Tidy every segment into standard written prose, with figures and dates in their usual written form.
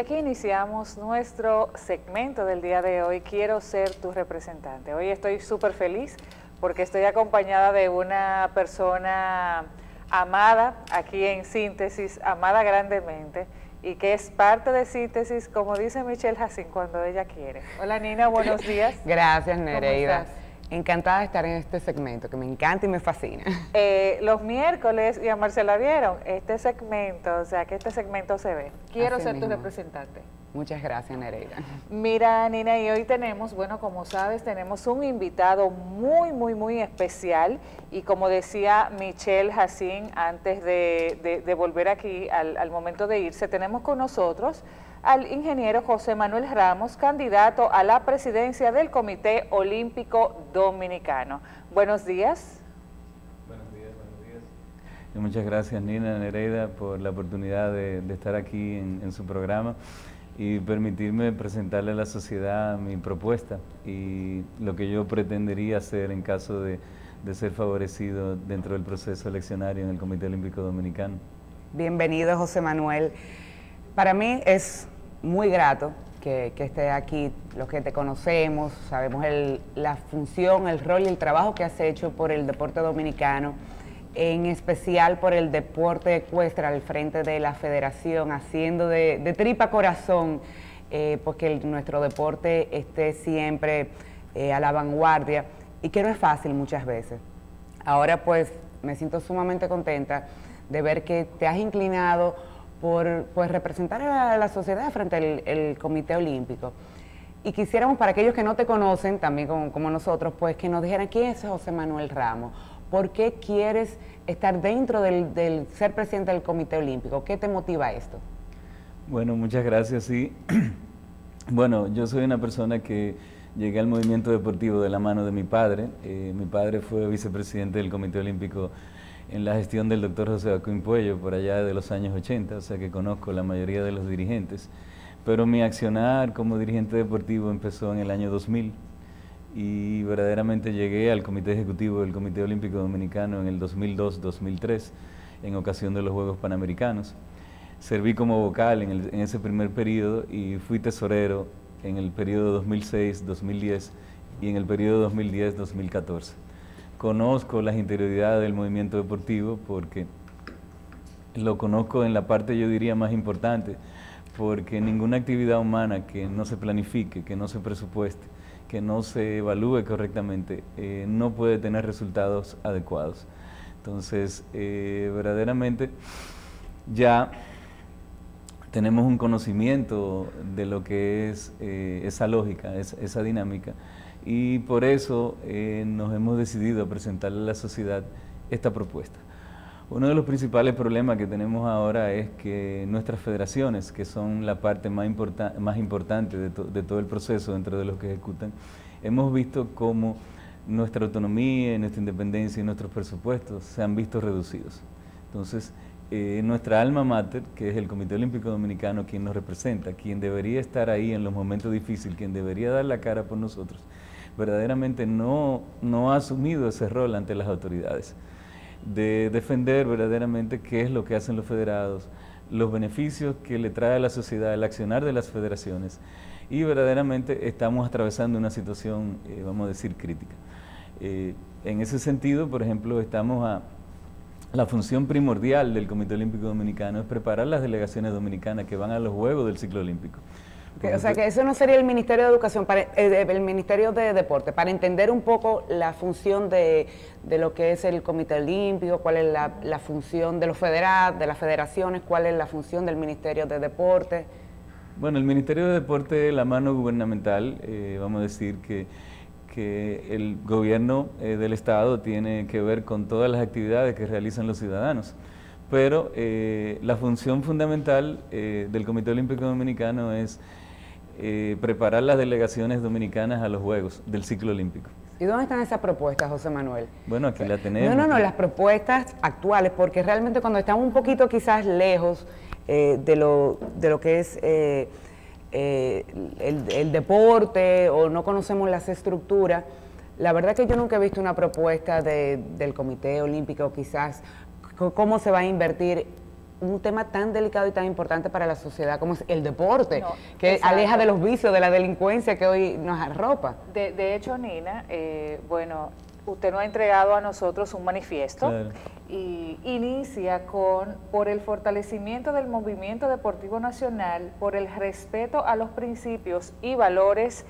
aquí iniciamos nuestro segmento del día de hoy, Quiero ser tu representante. Hoy estoy súper feliz porque estoy acompañada de una persona amada aquí en Síntesis, amada grandemente, y que es parte de Síntesis, como dice Michelle Jacín, cuando ella quiere. Hola Nina, buenos días. Gracias Nereida. ¿Cómo estás? Encantada de estar en este segmento, que me encanta y me fascina. Los miércoles, y a Marcela vieron, este segmento, o sea que este segmento se ve. Quiero Así ser mismo. tu representante. Muchas gracias Nereida. Mira Nina, y hoy tenemos, bueno, como sabes, tenemos un invitado muy especial, y como decía Michelle Jacín antes de volver aquí al momento de irse, tenemos con nosotros al ingeniero José Manuel Ramos, candidato a la presidencia del Comité Olímpico Dominicano. Buenos días. Buenos días. Y muchas gracias Nina, Nereida, por la oportunidad de estar aquí en su programa y permitirme presentarle a la sociedad mi propuesta y lo que yo pretendería hacer en caso de ser favorecido dentro del proceso eleccionario en el Comité Olímpico Dominicano. Bienvenido José Manuel. Para mí es muy grato que esté aquí, los que te conocemos, sabemos la función, el rol y el trabajo que has hecho por el deporte dominicano, en especial por el deporte ecuestre al frente de la federación, haciendo de tripa corazón, porque nuestro deporte esté siempre a la vanguardia, y que no es fácil muchas veces. Ahora pues me siento sumamente contenta de ver que te has inclinado por representar a la sociedad frente al Comité Olímpico. Y quisiéramos, para aquellos que no te conocen, también como nosotros, pues que nos dijeran quién es José Manuel Ramos, por qué quieres estar dentro del ser presidente del Comité Olímpico, ¿qué te motiva a esto? Bueno, muchas gracias, sí. Bueno, yo soy una persona que llegué al movimiento deportivo de la mano de mi padre. Mi padre fue vicepresidente del Comité Olímpico en la gestión del doctor José Joaquín Puello por allá de los años 80, o sea que conozco la mayoría de los dirigentes. Pero mi accionar como dirigente deportivo empezó en el año 2000 y verdaderamente llegué al Comité Ejecutivo del Comité Olímpico Dominicano en el 2002-2003 en ocasión de los Juegos Panamericanos. Serví como vocal en ese primer periodo y fui tesorero en el periodo 2006-2010 y en el periodo 2010-2014. Conozco las interioridades del movimiento deportivo porque lo conozco en la parte, yo diría, más importante, porque ninguna actividad humana que no se planifique, que no se presupueste, que no se evalúe correctamente, no puede tener resultados adecuados. Entonces, verdaderamente ya tenemos un conocimiento de lo que es esa lógica, esa dinámica, y por eso nos hemos decidido a presentarle a la sociedad esta propuesta. Uno de los principales problemas que tenemos ahora es que nuestras federaciones, que son la parte más importante de todo el proceso dentro de los que ejecutan, hemos visto cómo nuestra autonomía, nuestra independencia y nuestros presupuestos se han visto reducidos. Entonces, nuestra alma mater, que es el Comité Olímpico Dominicano, quien nos representa, quien debería estar ahí en los momentos difíciles, quien debería dar la cara por nosotros, verdaderamente no ha asumido ese rol ante las autoridades, de defender verdaderamente qué es lo que hacen los federados, los beneficios que le trae a la sociedad el accionar de las federaciones, y verdaderamente estamos atravesando una situación, vamos a decir, crítica. En ese sentido, por ejemplo, la función primordial del Comité Olímpico Dominicano es preparar las delegaciones dominicanas que van a los Juegos del Ciclo Olímpico. O sea, que eso no sería el Ministerio de Educación, el Ministerio de Deporte, para entender un poco la función de lo que es el Comité Olímpico, cuál es la función de los federados, de las federaciones, cuál es la función del Ministerio de Deporte. Bueno, el Ministerio de Deporte, la mano gubernamental, vamos a decir que el gobierno del Estado tiene que ver con todas las actividades que realizan los ciudadanos. Pero la función fundamental del Comité Olímpico Dominicano es preparar las delegaciones dominicanas a los Juegos del ciclo olímpico. ¿Y dónde están esas propuestas, José Manuel? Bueno, aquí la tenemos. No, las propuestas actuales, porque realmente cuando estamos un poquito quizás lejos de lo que es el deporte o no conocemos las estructuras, la verdad que yo nunca he visto una propuesta del Comité Olímpico, quizás cómo se va a invertir un tema tan delicado y tan importante para la sociedad como es el deporte, que exacto. aleja de los vicios, de la delincuencia que hoy nos arropa. De hecho, Nina, bueno, usted nos ha entregado a nosotros un manifiesto, claro, y inicia por el fortalecimiento del movimiento deportivo nacional, por el respeto a los principios y valores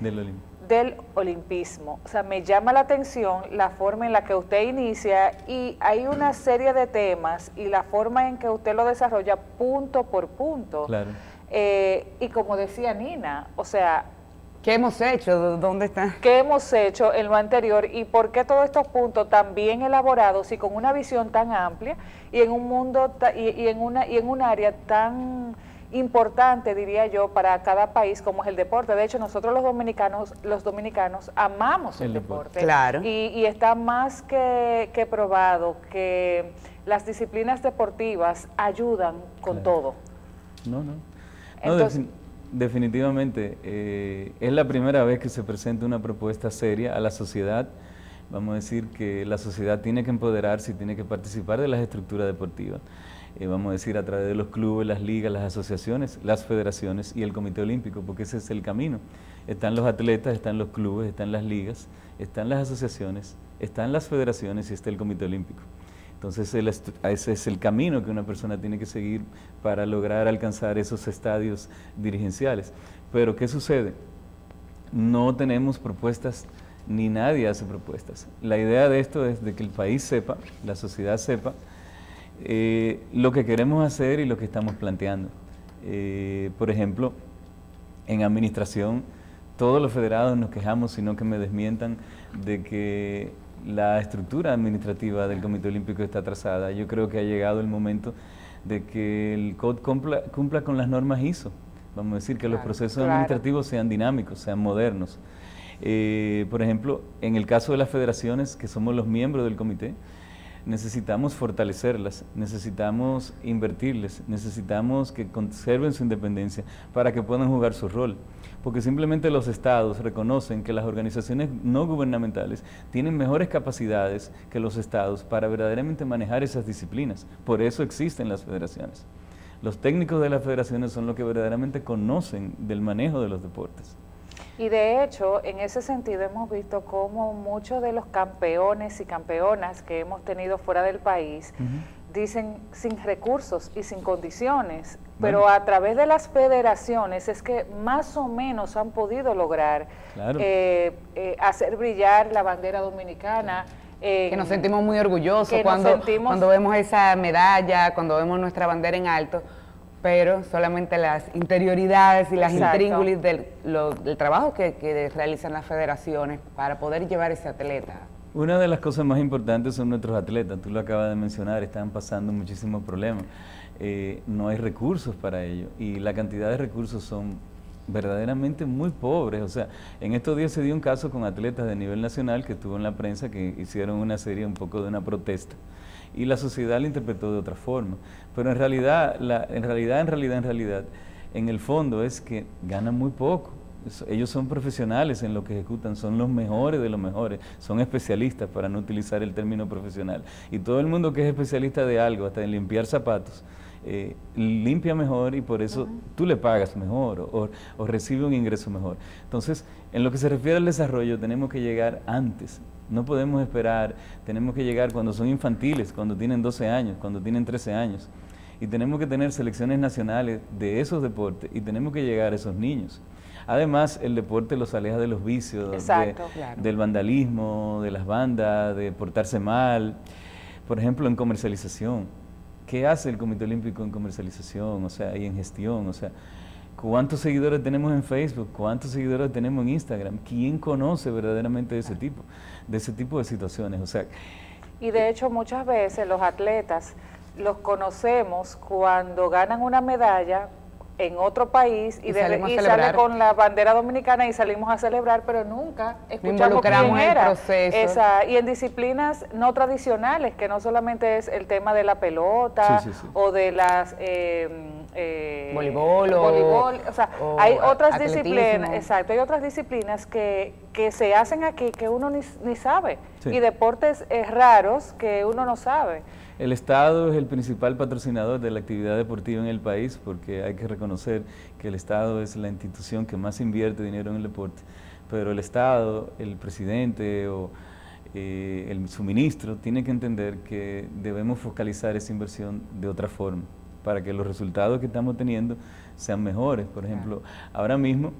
del olimpismo. O sea, me llama la atención la forma en la que usted inicia, y hay una serie de temas y la forma en que usted lo desarrolla punto por punto. Claro. Y como decía Nina, o sea, ¿qué hemos hecho? ¿Dónde está? ¿qué hemos hecho en lo anterior? ¿Y por qué todos estos puntos tan bien elaborados y con una visión tan amplia y en un mundo y en un área tan importante, diría yo, para cada país como es el deporte? De hecho, nosotros los dominicanos amamos el deporte. Claro. Y está más que probado que las deportivas ayudan con claro. todo. No. Entonces, definitivamente, es la primera vez que se presenta una propuesta seria a la sociedad. Vamos a decir que la sociedad tiene que empoderarse y tiene que participar de las estructuras deportivas. Vamos a decir a través de los clubes, las ligas, las asociaciones, las federaciones y el Comité Olímpico, porque ese es el camino. Están los atletas, están los clubes, están las ligas, están las asociaciones, están las federaciones y está el Comité Olímpico. Entonces ese es el camino que una persona tiene que seguir para lograr alcanzar esos estadios dirigenciales. Pero ¿qué sucede? No tenemos propuestas, ni nadie hace propuestas. La idea de esto es de que el país sepa, la sociedad sepa, lo que queremos hacer y lo que estamos planteando. Por ejemplo, en administración, todos los federados nos quejamos, sino que me desmientan, de que la estructura administrativa del Comité Olímpico está atrasada. Yo creo que ha llegado el momento de que el COD cumpla con las normas ISO. Vamos a decir que los procesos administrativos sean dinámicos, sean modernos. Por ejemplo, en el caso de las federaciones, que somos los miembros del comité, necesitamos fortalecerlas, necesitamos invertirles, necesitamos que conserven su independencia para que puedan jugar su rol. Porque simplemente los estados reconocen que las organizaciones no gubernamentales tienen mejores capacidades que los estados para verdaderamente manejar esas disciplinas. Por eso existen las federaciones. Los técnicos de las federaciones son los que verdaderamente conocen del manejo de los deportes. Y de hecho, en ese sentido hemos visto cómo muchos de los campeones y campeonas que hemos tenido fuera del país dicen sin recursos y sin condiciones, pero a través de las federaciones es que más o menos han podido lograr hacer brillar la bandera dominicana. Que nos sentimos muy orgullosos cuando vemos esa medalla, cuando vemos nuestra bandera en alto, pero solamente las interioridades y las intríngulis del trabajo que realizan las federaciones para poder llevar ese atleta. Una de las cosas más importantes son nuestros atletas, tú lo acabas de mencionar, están pasando muchísimos problemas, no hay recursos para ello y la cantidad de recursos son verdaderamente muy pobres. O sea, en estos días se dio un caso con atletas de nivel nacional que estuvo en la prensa, que hicieron una serie un poco de una protesta y la sociedad la interpretó de otra forma, pero en realidad, en el fondo es que ganan muy poco. Ellos son profesionales en lo que ejecutan, son los mejores de los mejores, son especialistas, para no utilizar el término profesional. Y todo el mundo que es especialista de algo, hasta en limpiar zapatos, limpia mejor y por eso tú le pagas mejor o recibe un ingreso mejor. Entonces, en lo que se refiere al desarrollo, tenemos que llegar antes. No podemos esperar, tenemos que llegar cuando son infantiles, cuando tienen 12 años, cuando tienen 13 años. Y tenemos que tener selecciones nacionales de esos deportes y tenemos que llegar a esos niños. Además, el deporte los aleja de los vicios, del vandalismo, de las bandas, de portarse mal. Por ejemplo, en comercialización. ¿Qué hace el Comité Olímpico en comercialización, o sea, y en gestión? O sea, ¿cuántos seguidores tenemos en Facebook? ¿Cuántos seguidores tenemos en Instagram? ¿Quién conoce verdaderamente de ese tipo de situaciones? O sea, y de hecho, muchas veces los atletas los conocemos cuando ganan una medalla en otro país y sale con la bandera dominicana y salimos a celebrar, pero nunca escuchamos quién era. Y en disciplinas no tradicionales, que no solamente es el tema de la pelota o de las voleibol, o sea, hay otras disciplinas, hay otras disciplinas que que se hacen aquí que uno ni sabe, Sí. y deportes raros que uno no sabe. El Estado es el principal patrocinador de la actividad deportiva en el país, porque hay que reconocer que el Estado es la institución que más invierte dinero en el deporte, pero el Estado, el presidente o su ministro tiene que entender que debemos focalizar esa inversión de otra forma, para que los resultados que estamos teniendo sean mejores. Por ejemplo, ahora mismo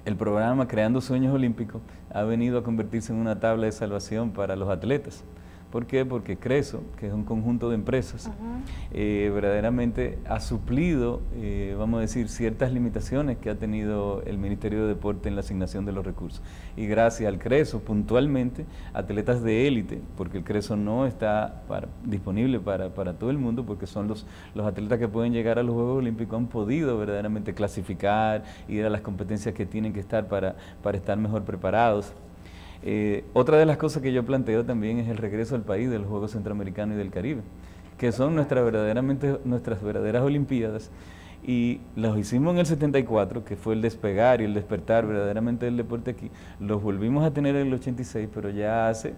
el programa Creando Sueños Olímpicos ha venido a convertirse en una tabla de salvación para los atletas. ¿Por qué? Porque Creso, que es un conjunto de empresas, verdaderamente ha suplido, vamos a decir, ciertas limitaciones que ha tenido el Ministerio de Deporte en la asignación de los recursos. Y gracias al Creso, puntualmente, atletas de élite, porque el Creso no está disponible para todo el mundo, porque son los atletas que pueden llegar a los Juegos Olímpicos, han podido verdaderamente clasificar, ir a las competencias que tienen que estar para estar mejor preparados. Otra de las cosas que yo planteo también es el regreso al país de los Juegos Centroamericanos y del Caribe, que son nuestras verdaderas Olimpiadas, y los hicimos en el 74, que fue el despegar y el despertar verdaderamente del deporte aquí. Los volvimos a tener en el 86, pero ya hace,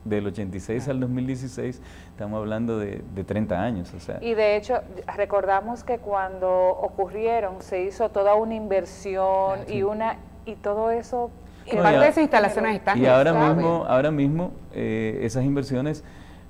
del 86 al 2016, estamos hablando de 30 años. O sea. Y de hecho, recordamos que cuando ocurrieron se hizo toda una inversión y todo eso. Y parte de esas instalaciones están. Y ahora mismo esas inversiones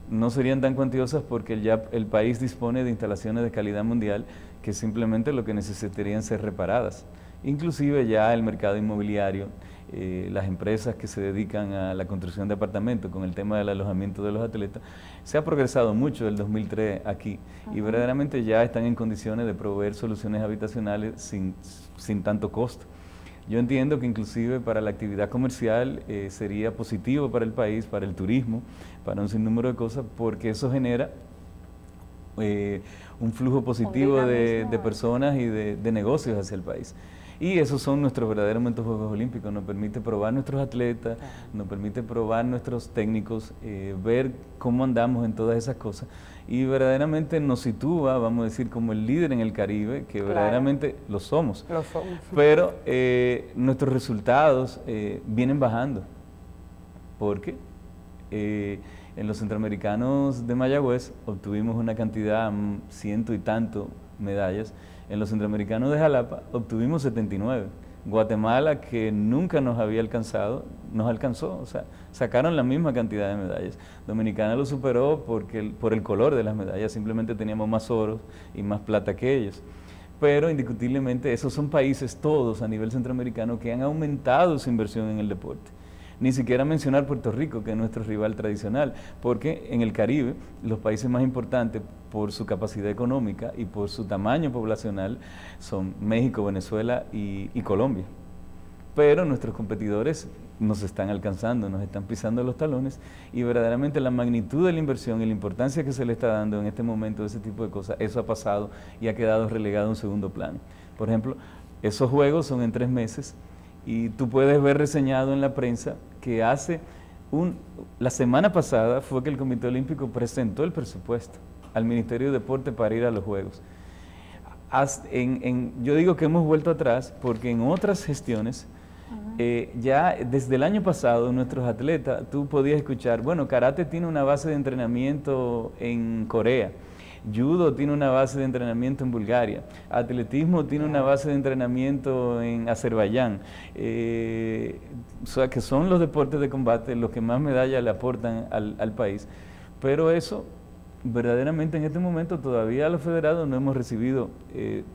no serían tan cuantiosas, porque ya el país dispone de instalaciones de calidad mundial que simplemente lo que necesitarían ser reparadas. Inclusive ya el mercado inmobiliario, las empresas que se dedican a la construcción de apartamentos con el tema del alojamiento de los atletas, se ha progresado mucho del 2003 aquí, y verdaderamente ya están en condiciones de proveer soluciones habitacionales sin tanto costo. Yo entiendo que inclusive para la actividad comercial sería positivo para el país, para el turismo, para un sinnúmero de cosas, porque eso genera un flujo positivo de personas y de negocios hacia el país. Y esos son nuestros verdaderamente Juegos Olímpicos, nos permite probar nuestros atletas, nos permite probar nuestros técnicos, ver cómo andamos en todas esas cosas, y verdaderamente nos sitúa, vamos a decir, como el líder en el Caribe, que verdaderamente lo somos. Lo somos. Pero nuestros resultados vienen bajando, porque en los Centroamericanos de Mayagüez obtuvimos una cantidad, 100 y tanto medallas. En los Centroamericanos de Jalapa obtuvimos 79. Guatemala, que nunca nos había alcanzado, nos alcanzó, o sea, sacaron la misma cantidad de medallas. Dominicana lo superó por el color de las medallas, simplemente teníamos más oro y más plata que ellos. Pero indiscutiblemente esos son países todos a nivel centroamericano que han aumentado su inversión en el deporte. Ni siquiera mencionar Puerto Rico, que es nuestro rival tradicional, porque en el Caribe los países más importantes por su capacidad económica y por su tamaño poblacional son México, Venezuela y Colombia. Pero nuestros competidores nos están alcanzando, nos están pisando los talones, y verdaderamente la magnitud de la inversión y la importancia que se le está dando en este momento de ese tipo de cosas, eso ha pasado y ha quedado relegado a un segundo plano. Por ejemplo, esos juegos son en 3 meses, y tú puedes ver reseñado en la prensa que la semana pasada fue que el Comité Olímpico presentó el presupuesto al Ministerio de Deporte para ir a los Juegos. Yo digo que hemos vuelto atrás porque en otras gestiones, ya desde el año pasado nuestros atletas, tú podías escuchar, bueno, karate tiene una base de entrenamiento en Corea, judo tiene una base de entrenamiento en Bulgaria, atletismo tiene una base de entrenamiento en Azerbaiyán, o sea que son los deportes de combate los que más medallas le aportan al país, pero eso verdaderamente en este momento todavía los federados no hemos recibido,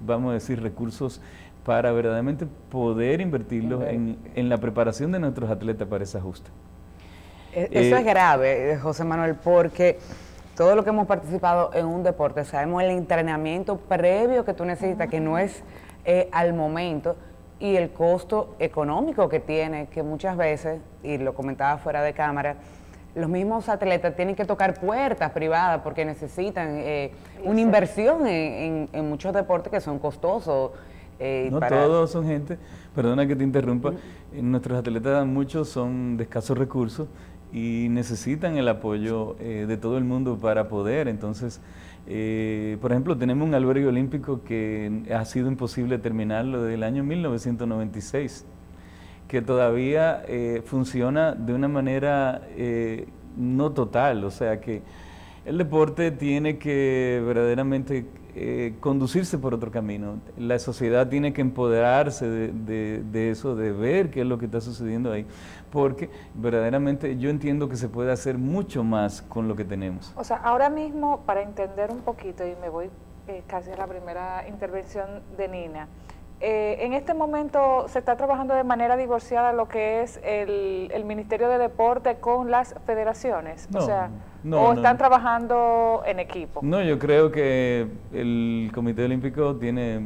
vamos a decir, recursos para verdaderamente poder invertirlos en la preparación de nuestros atletas para esa justa. Eso es grave, José Manuel, porque todo lo que hemos participado en un deporte, sabemos el entrenamiento previo que tú necesitas, que no es al momento, y el costo económico que tiene, que muchas veces, y lo comentaba fuera de cámara, los mismos atletas tienen que tocar puertas privadas porque necesitan una inversión en muchos deportes que son costosos. No todos son gente, perdona que te interrumpa, nuestros atletas muchos son de escasos recursos y necesitan el apoyo de todo el mundo para poder. Entonces, por ejemplo, tenemos un albergue olímpico que ha sido imposible terminarlo desde el año 1996, que todavía funciona de una manera no total, o sea que el deporte tiene que verdaderamente conducirse por otro camino. La sociedad tiene que empoderarse de eso, de ver qué es lo que está sucediendo ahí, porque verdaderamente yo entiendo que se puede hacer mucho más con lo que tenemos. O sea, ahora mismo, para entender un poquito, y me voy casi a la primera intervención de Nina, en este momento se está trabajando de manera divorciada lo que es el Ministerio de Deporte con las federaciones, No, o sea, no, o no, están trabajando en equipo. No, yo creo que el Comité Olímpico tiene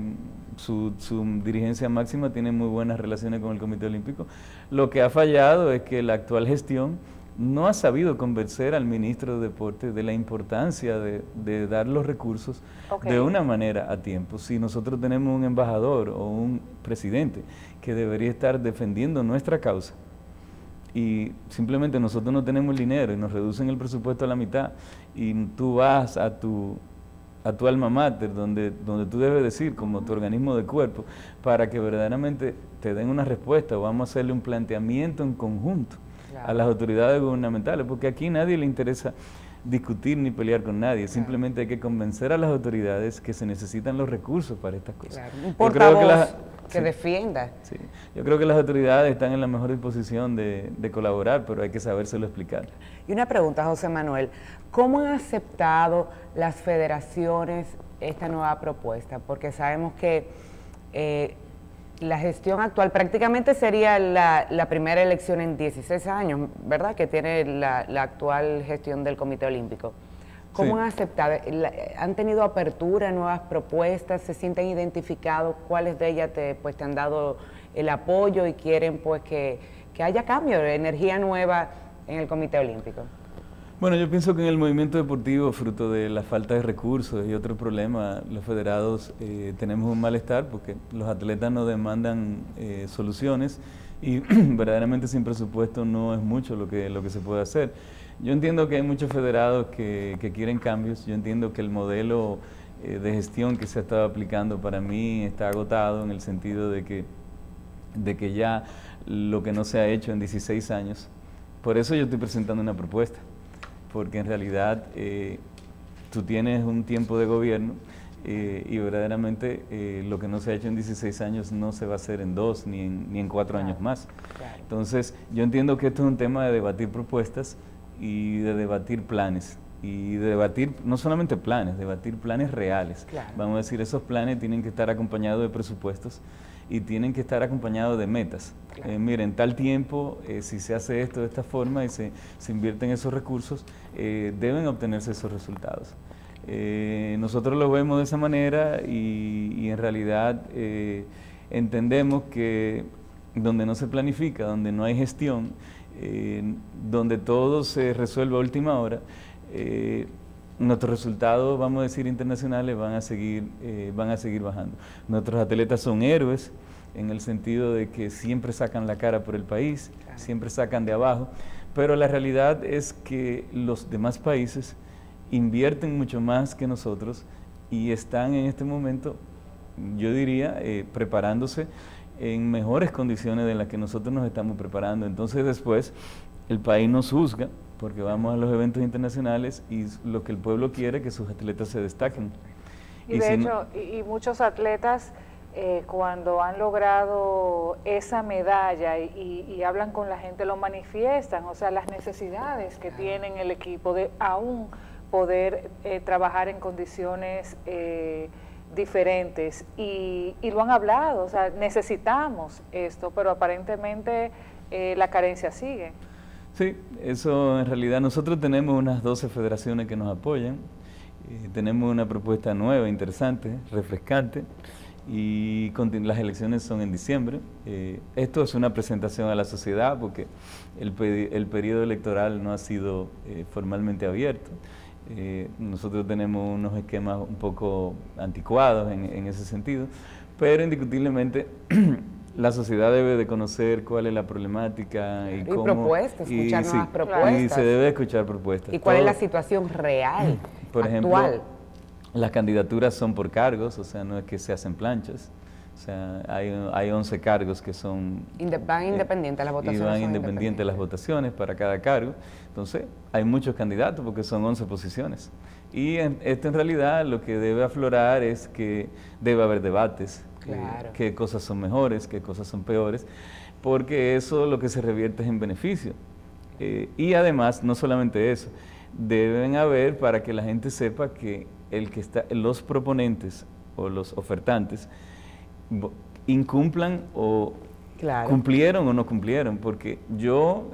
su dirigencia máxima, tiene muy buenas relaciones con el Comité Olímpico. Lo que ha fallado es que la actual gestión no ha sabido convencer al ministro de Deporte de la importancia de dar los recursos de una manera a tiempo. Si nosotros tenemos un embajador o un presidente que debería estar defendiendo nuestra causa y simplemente nosotros no tenemos el dinero y nos reducen el presupuesto a la mitad y tú vas a tu alma mater, donde tú debes decir como tu organismo de cuerpo, para que verdaderamente te den una respuesta o vamos a hacerle un planteamiento en conjunto a las autoridades gubernamentales, porque aquí nadie le interesa discutir ni pelear con nadie, simplemente hay que convencer a las autoridades que se necesitan los recursos para estas cosas. Un portavoz que defienda. Sí, yo creo que las autoridades están en la mejor disposición de colaborar, pero hay que sabérselo explicar. Y una pregunta, José Manuel, ¿cómo han aceptado las federaciones esta nueva propuesta? Porque sabemos que la gestión actual prácticamente sería la primera elección en 16 años, ¿verdad?, que tiene la actual gestión del Comité Olímpico. ¿Cómo han aceptado? ¿Han tenido apertura, nuevas propuestas? ¿Se sienten identificados? ¿Cuáles de ellas te han dado el apoyo y quieren pues que haya cambio, de energía nueva en el Comité Olímpico? Bueno, yo pienso que en el movimiento deportivo, fruto de la falta de recursos y otros problemas, los federados tenemos un malestar porque los atletas nos demandan soluciones y verdaderamente sin presupuesto no es mucho lo que se puede hacer. Yo entiendo que hay muchos federados que quieren cambios, yo entiendo que el modelo de gestión que se ha estado aplicando para mí está agotado en el sentido de que ya lo que no se ha hecho en 16 años, por eso yo estoy presentando una propuesta. Porque en realidad tú tienes un tiempo de gobierno y verdaderamente lo que no se ha hecho en 16 años no se va a hacer en 2 ni en 4 años más. Claro. Entonces, yo entiendo que esto es un tema de debatir propuestas y de debatir planes. Y de debatir no solamente planes, debatir planes reales. Claro. Vamos a decir, esos planes tienen que estar acompañados de presupuestos y tienen que estar acompañados de metas. Claro. Miren, tal tiempo, si se hace esto de esta forma y se invierten esos recursos, deben obtenerse esos resultados. Nosotros lo vemos de esa manera y en realidad entendemos que donde no se planifica, donde no hay gestión, donde todo se resuelve a última hora, nuestros resultados, vamos a decir, internacionales van a seguir bajando. Nuestros atletas son héroes en el sentido de que siempre sacan la cara por el país, siempre sacan de abajo, pero la realidad es que los demás países invierten mucho más que nosotros y están en este momento, yo diría, preparándose en mejores condiciones de las que nosotros nos estamos preparando. Entonces después el país nos juzga porque vamos a los eventos internacionales y lo que el pueblo quiere es que sus atletas se destaquen. Y de hecho, muchos atletas cuando han logrado esa medalla y hablan con la gente, lo manifiestan, o sea, las necesidades que tienen el equipo de aún poder trabajar en condiciones diferentes y lo han hablado, o sea, necesitamos esto, pero aparentemente la carencia sigue. Sí, eso en realidad nosotros tenemos unas 12 federaciones que nos apoyan, tenemos una propuesta nueva, interesante, refrescante y las elecciones son en diciembre. Esto es una presentación a la sociedad porque el periodo electoral no ha sido formalmente abierto. Nosotros tenemos unos esquemas un poco anticuados en ese sentido, pero indiscutiblemente la sociedad debe de conocer cuál es la problemática y cómo... propuestas, escuchar nuevas propuestas. Y se debe escuchar propuestas. ¿Y cuál es la situación real, por actual? Ejemplo, las candidaturas son por cargos, o sea, no es que se hacen planchas. O sea, hay 11 cargos que son... Van independientes las votaciones. Y van independientes las votaciones para cada cargo. Entonces, hay muchos candidatos porque son 11 posiciones. Y esto en realidad lo que debe aflorar es que debe haber debates, Claro. qué cosas son mejores, qué cosas son peores, porque eso lo que se revierte es en beneficio. Y además, no solamente eso, deben haber para que la gente sepa que los proponentes o los ofertantes incumplan o Claro. cumplieron o no cumplieron, porque yo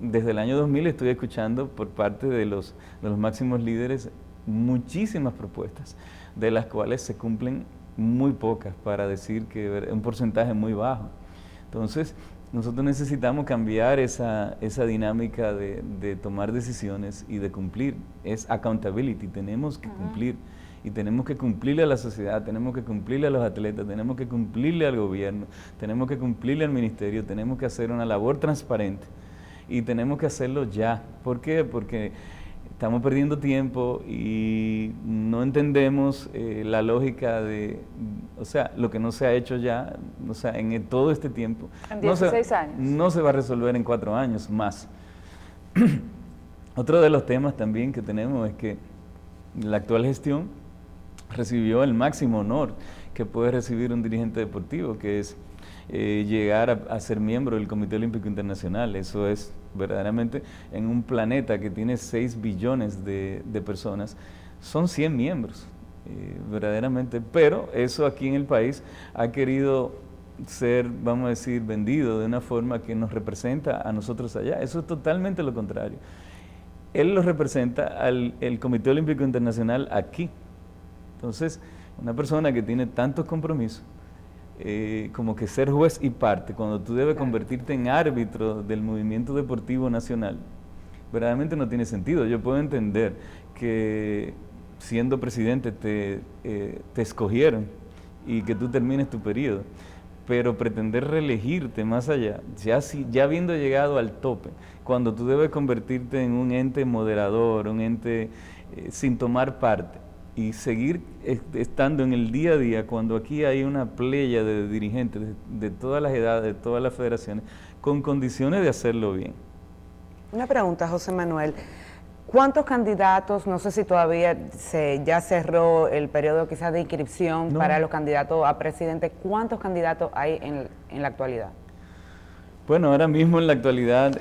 desde el año 2000 estoy escuchando por parte de los máximos líderes muchísimas propuestas, de las cuales se cumplen muy pocas, para decir que un porcentaje muy bajo. Entonces, nosotros necesitamos cambiar esa dinámica de tomar decisiones y de cumplir. Es accountability, tenemos que cumplir. Y tenemos que cumplirle a la sociedad, tenemos que cumplirle a los atletas, tenemos que cumplirle al gobierno, tenemos que cumplirle al ministerio, tenemos que hacer una labor transparente y tenemos que hacerlo ya. ¿Por qué? Porque estamos perdiendo tiempo y no entendemos la lógica o sea, lo que no se ha hecho ya, o sea, en todo este tiempo. En 16 años. No se va a resolver en 4 años más. Otro de los temas también que tenemos es que la actual gestión recibió el máximo honor que puede recibir un dirigente deportivo, que es llegar a ser miembro del Comité Olímpico Internacional. Eso es verdaderamente, en un planeta que tiene 6 billones de personas, son 100 miembros, verdaderamente, pero eso aquí en el país ha querido ser, vamos a decir, vendido de una forma que nos representa a nosotros allá. Eso es totalmente lo contrario. Él lo representa el Comité Olímpico Internacional aquí. Entonces, una persona que tiene tantos compromisos, como que ser juez y parte, cuando tú debes convertirte en árbitro del movimiento deportivo nacional, verdaderamente no tiene sentido. Yo puedo entender que siendo presidente te escogieron y que tú termines tu periodo, pero pretender reelegirte más allá, ya habiendo llegado al tope, cuando tú debes convertirte en un ente moderador, un ente sin tomar parte, y seguir estando en el día a día, cuando aquí hay una playa de dirigentes de todas las edades, de todas las federaciones, con condiciones de hacerlo bien. Una pregunta, José Manuel. ¿Cuántos candidatos, no sé si todavía ya cerró el periodo quizás de inscripción para los candidatos a presidente, cuántos candidatos hay en la actualidad? Bueno, ahora mismo en la actualidad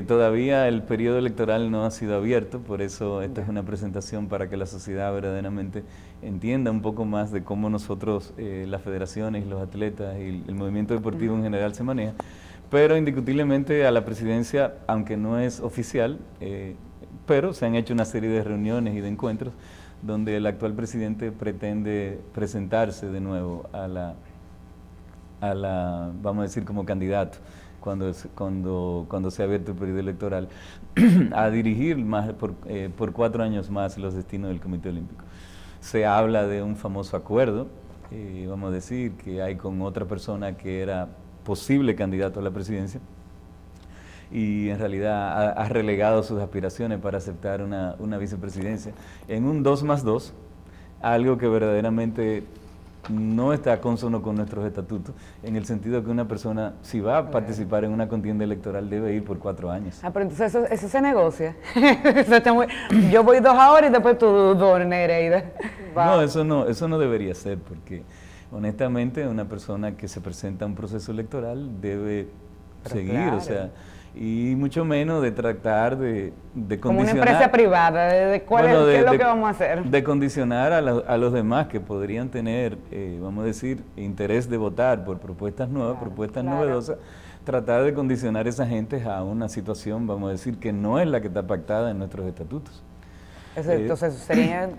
todavía el periodo electoral no ha sido abierto, por eso esta es una presentación para que la sociedad verdaderamente entienda un poco más de cómo nosotros, las federaciones, los atletas y el movimiento deportivo en general se maneja. Pero indiscutiblemente a la presidencia, aunque no es oficial, pero se han hecho una serie de reuniones y de encuentros donde el actual presidente pretende presentarse de nuevo a la vamos a decir, como candidato, cuando se ha abierto el periodo electoral, a dirigir más por 4 años más los destinos del Comité Olímpico. Se habla de un famoso acuerdo, vamos a decir, que hay con otra persona que era posible candidato a la presidencia, y en realidad ha relegado sus aspiraciones para aceptar una vicepresidencia en un 2+2, algo que verdaderamente no está consono con nuestros estatutos, en el sentido que una persona, si va a participar en una contienda electoral, debe ir por 4 años. Ah, pero entonces eso se negocia. Yo voy 2 ahora y después tú 2, Nereida. No, eso no debería ser, porque honestamente una persona que se presenta a un proceso electoral debe seguir, claro. O sea, y mucho menos de tratar de condicionar. Como una empresa privada, ¿qué es lo que vamos a hacer? De condicionar a los demás que podrían tener, vamos a decir, interés de votar por propuestas nuevas, propuestas novedosas, tratar de condicionar a esa gente a una situación, vamos a decir, que no es la que está pactada en nuestros estatutos. Entonces sería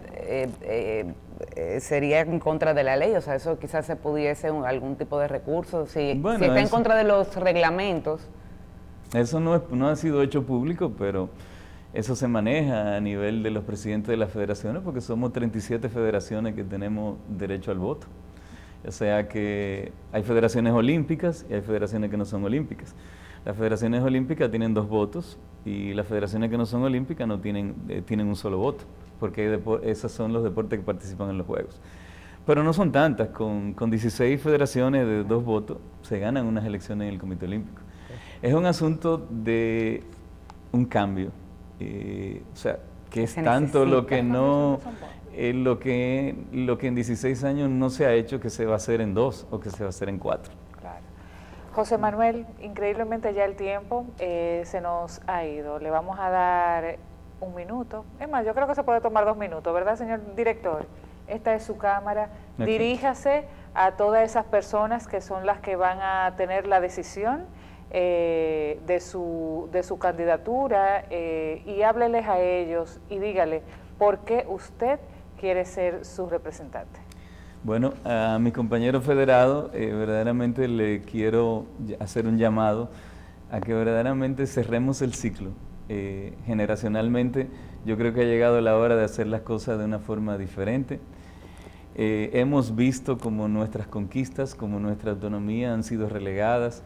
en contra de la ley, o sea, eso quizás se pudiese algún tipo de recurso, si está en contra de los reglamentos. Eso no ha sido hecho público, pero eso se maneja a nivel de los presidentes de las federaciones, porque somos 37 federaciones que tenemos derecho al voto. O sea que hay federaciones olímpicas y hay federaciones que no son olímpicas. Las federaciones olímpicas tienen 2 votos y las federaciones que no son olímpicas no tienen un solo voto, porque esos son los deportes que participan en los Juegos. pero no son tantas. Con 16 federaciones de 2 votos se ganan unas elecciones en el Comité Olímpico. Es un asunto de un cambio, o sea, que es tanto lo que no, lo que en 16 años no se ha hecho, que se va a hacer en 2 o que se va a hacer en 4. Claro. José Manuel, increíblemente ya el tiempo se nos ha ido. Le vamos a dar 1 minuto. Es más, yo creo que se puede tomar 2 minutos, ¿verdad, señor director? Esta es su cámara. Okay. Diríjase a todas esas personas que son las que van a tener la decisión de su candidatura y hábleles a ellos y dígale por qué usted quiere ser su representante. Bueno, a mi compañero federado verdaderamente le quiero hacer un llamado a que verdaderamente cerremos el ciclo. Generacionalmente yo creo que ha llegado la hora de hacer las cosas de una forma diferente. Hemos visto como nuestras conquistas, como nuestra autonomía han sido relegadas.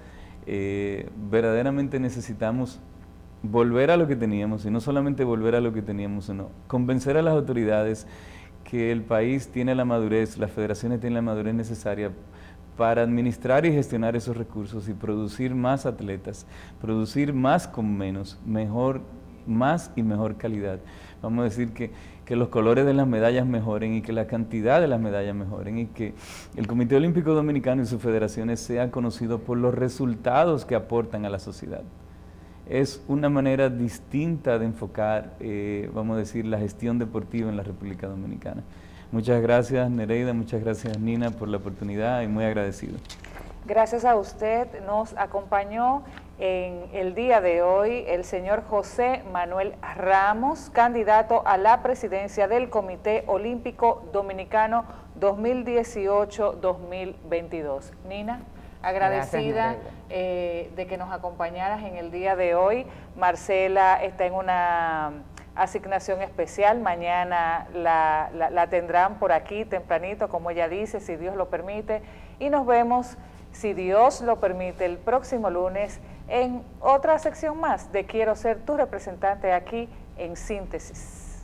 Verdaderamente necesitamos volver a lo que teníamos, y no solamente volver a lo que teníamos, sino convencer a las autoridades que el país tiene la madurez, las federaciones tienen la madurez necesaria para administrar y gestionar esos recursos y producir más atletas, producir más con menos, mejor, más y mejor calidad. Vamos a decir que los colores de las medallas mejoren y que la cantidad de las medallas mejoren y que el Comité Olímpico Dominicano y sus federaciones sean conocidos por los resultados que aportan a la sociedad. Es una manera distinta de enfocar, vamos a decir, la gestión deportiva en la República Dominicana. Muchas gracias, Nereida, muchas gracias, Nina, por la oportunidad y muy agradecido. Gracias a usted. Nos acompañó en el día de hoy el señor José Manuel Ramos, candidato a la presidencia del Comité Olímpico Dominicano 2018-2022. Nina, agradecida de que nos acompañaras en el día de hoy. Marcela está en una asignación especial, mañana la tendrán por aquí tempranito, como ella dice, si Dios lo permite, y nos vemos, si Dios lo permite, el próximo lunes en otra sección más de Quiero ser tu representante aquí en Síntesis.